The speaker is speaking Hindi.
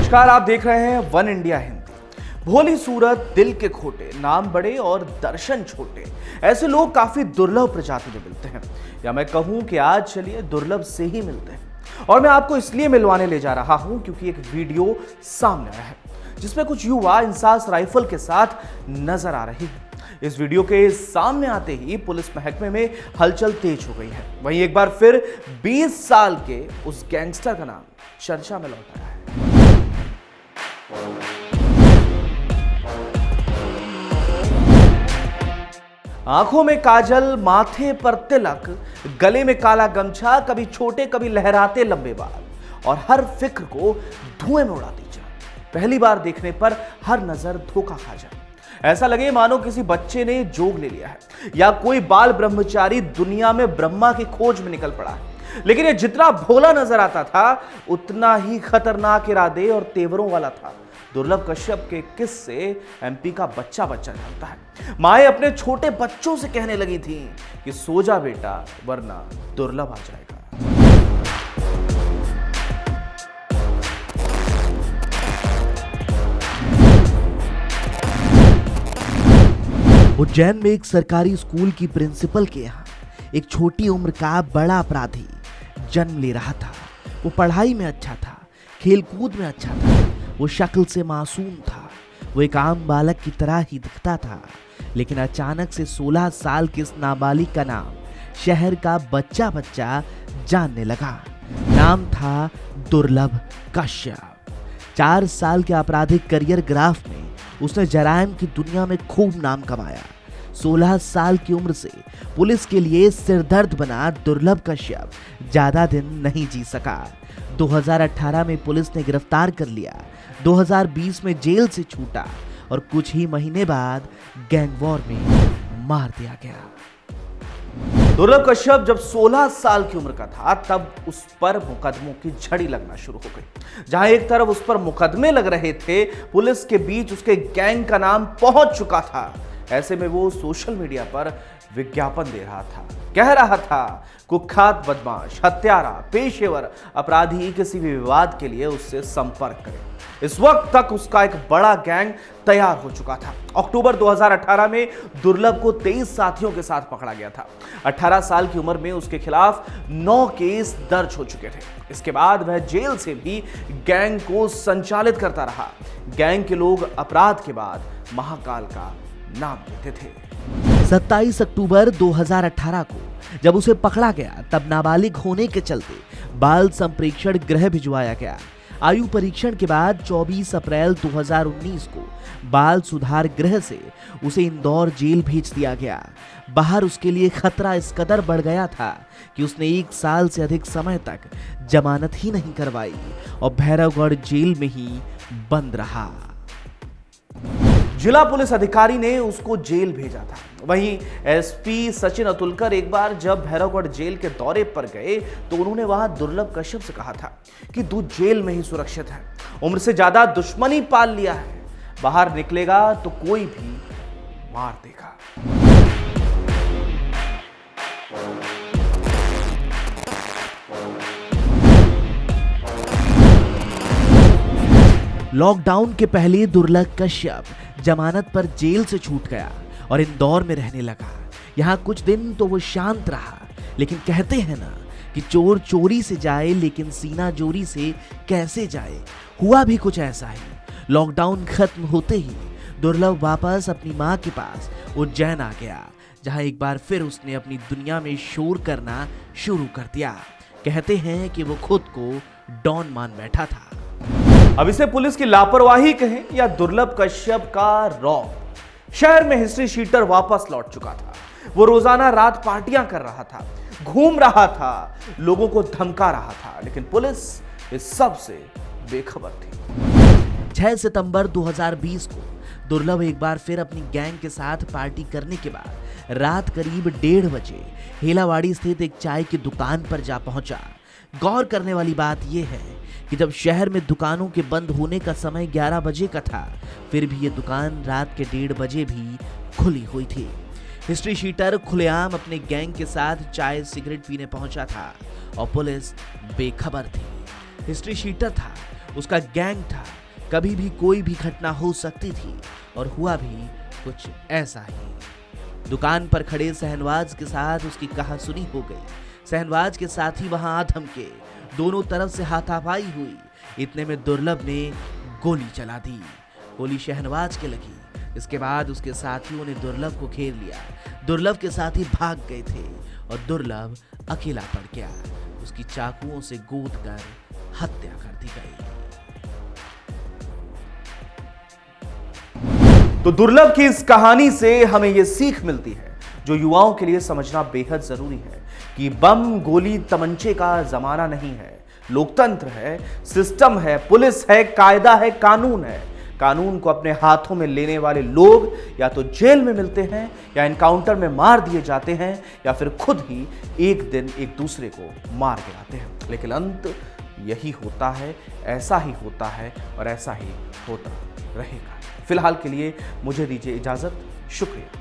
नमस्कार, आप देख रहे हैं वन इंडिया हिंदी। भोली सूरत, दिल के खोटे, नाम बड़े और दर्शन छोटे, ऐसे लोग काफी दुर्लभ प्रजाति में मिलते हैं, या मैं कहूं कि आज चलिए दुर्लभ से ही मिलते हैं। और मैं आपको इसलिए मिलवाने ले जा रहा हूं क्योंकि एक वीडियो सामने आया है जिसमें कुछ युवा इंसास राइफल के साथ नजर आ रही है। इस वीडियो के सामने आते ही पुलिस महकमे में हलचल तेज हो गई है। वहीं एक बार फिर 20 साल के उस गैंगस्टर का नाम चर्चा में लौट आया है। आंखों में काजल, माथे पर तिलक, गले में काला गमछा, कभी छोटे कभी लहराते लंबे बाल और हर फिक्र को धुएं में उड़ा दीजिए। पहली बार देखने पर हर नजर धोखा खा जाए, ऐसा लगे मानो किसी बच्चे ने जोग ले लिया है या कोई बाल ब्रह्मचारी दुनिया में ब्रह्मा की खोज में निकल पड़ा है। लेकिन ये जितना भोला नजर आता था उतना ही खतरनाक इरादे और तेवरों वाला था। दुर्लभ कश्यप के किस्से एमपी का बच्चा जानता है। माए अपने छोटे बच्चों से कहने लगी थी कि सो जा बेटा वरना दुर्लभ आ जाएगा। उज्जैन में एक सरकारी स्कूल की प्रिंसिपल के यहाँ एक छोटी उम्र का बड़ा अपराधी जन्म ले रहा था। वो पढ़ाई में अच्छा था, खेलकूद में अच्छा था, वो शक्ल से मासूम था, वो एक आम बालक की तरह ही दिखता था। लेकिन अचानक से 16 साल के इस नाबालिग का नाम शहर का बच्चा जानने लगा। नाम था दुर्लभ कश्यप। 4 साल के आपराधिक करियर ग्राफ में उसने जराइम की दुनिया में खूब नाम कमाया। 16 साल की उम्र से पुलिस के लिए सिरदर्द बना दुर्लभ कश्यप ज्यादा दिन नहीं जी सका। 2018 में पुलिस ने गिरफ्तार कर लिया, 2020 में जेल से छूटा और कुछ ही महीने बाद गैंग वॉर में मार दिया गया। दुर्लभ कश्यप जब 16 साल की उम्र का था तब उस पर मुकदमों की झड़ी लगना शुरू हो गई। जहां एक तरफ उस पर मुकदमे लग रहे थे, पुलिस के बीच उसके गैंग का नाम पहुंच चुका था। ऐसे में वो सोशल मीडिया पर विज्ञापन दे रहा था, कह रहा था कुख्यात बदमाश, हत्यारा, पेशेवर अपराधी किसी भी विवाद के लिए उससे संपर्क करें। इस वक्त तक उसका एक बड़ा गैंग तैयार हो चुका था। अक्टूबर 2018 में दुर्लभ को 23 साथियों के साथ पकड़ा गया था। 18 साल की उम्र में उसके खिलाफ 9 केस दर्ज हो चुके थे। इसके बाद वह जेल से भी गैंग को संचालित करता रहा। गैंग के लोग अपराध के बाद महाकाल का नाम लेते थे। 27 अक्टूबर 2018 को जब उसे पकड़ा गया तब नाबालिग होने के चलते बाल संप्रेक्षण गृह भिजवाया गया। आयु परीक्षण के बाद 24 अप्रैल 2019 को बाल सुधार गृह से उसे इंदौर जेल भेज दिया गया। बाहर उसके लिए खतरा इस कदर बढ़ गया था कि उसने 1 साल से अधिक समय तक जमानत ही नहीं करवाई और भैरवगढ़ जेल में ही बंद रहा। जिला पुलिस अधिकारी ने उसको जेल भेजा था। वहीं एसपी सचिन अतुलकर एक बार जब भैरवगढ़ जेल के दौरे पर गए तो उन्होंने वहां दुर्लभ कश्यप से कहा था कि तू जेल में ही सुरक्षित है, उम्र से ज्यादा दुश्मनी पाल लिया है, बाहर निकलेगा तो कोई भी मार देगा। लॉकडाउन के पहले दुर्लभ कश्यप जमानत पर जेल से छूट गया और इंदौर में रहने लगा। यहाँ कुछ दिन तो वो शांत रहा, लेकिन कहते हैं ना कि चोर चोरी से जाए लेकिन सीना जोरी से कैसे जाए। हुआ भी कुछ ऐसा ही। लॉकडाउन खत्म होते ही दुर्लभ वापस अपनी माँ के पास उज्जैन आ गया, जहाँ एक बार फिर उसने अपनी दुनिया में शोर करना शुरू कर दिया। कहते हैं कि वो खुद को डॉन मान बैठा था। अब इसे पुलिस की लापरवाही कहें या दुर्लभ कश्यप का रौब, शहर में हिस्ट्री शीटर वापस लौट चुका था। वो रोजाना रात पार्टियां कर रहा था, घूम रहा था, लोगों को धमका रहा था, लेकिन पुलिस इस सब से बेखबर थी। 6 सितंबर 2020 को दुर्लभ एक बार फिर अपनी गैंग के साथ पार्टी करने के बाद रात करीब 1:30 बजे हेलावाड़ी स्थित एक चाय की दुकान पर जा पहुंचा। गौर करने वाली बात यह है कि जब शहर में दुकानों के बंद होने का समय 11 बजे का था, फिर भी ये दुकान रात के 1:30 बजे भी खुली हुई थी। हिस्ट्री शीटर खुलेआम अपने गैंग के साथ चाय सिगरेट पीने पहुंचा था और पुलिस बेखबर थी। हिस्ट्री शीटर था, उसका गैंग था। कभी भी कोई भी घटना हो सकती थी और हुआ भी कुछ ऐसा ही। दुकान पर खड़े शहनवाज के साथ उसकी कहासुनी हो गई। शहनवाज के साथी वहां आ धमके, दोनों तरफ से हाथापाई हुई। इतने में दुर्लभ ने गोली चला दी। गोली शहनवाज के लगी। इसके बाद उसके साथियों ने दुर्लभ को घेर लिया। दुर्लभ के साथी भाग गए थे और दुर्लभ अकेला पड़ गया। उसकी चाकुओं से गोद कर हत्या कर दी गई। तो दुर्लभ की इस कहानी से हमें यह सीख मिलती है, जो युवाओं के लिए समझना बेहद जरूरी है, कि बम गोली तमंचे का जमाना नहीं है। लोकतंत्र है, सिस्टम है, पुलिस है, कायदा है, कानून है। कानून को अपने हाथों में लेने वाले लोग या तो जेल में मिलते हैं, या एनकाउंटर में मार दिए जाते हैं, या फिर खुद ही एक दिन एक दूसरे को मार गिराते हैं। लेकिन अंत यही होता है, ऐसा ही होता है और ऐसा ही होता रहेगा। फिलहाल के लिए मुझे दीजिए इजाजत। शुक्रिया।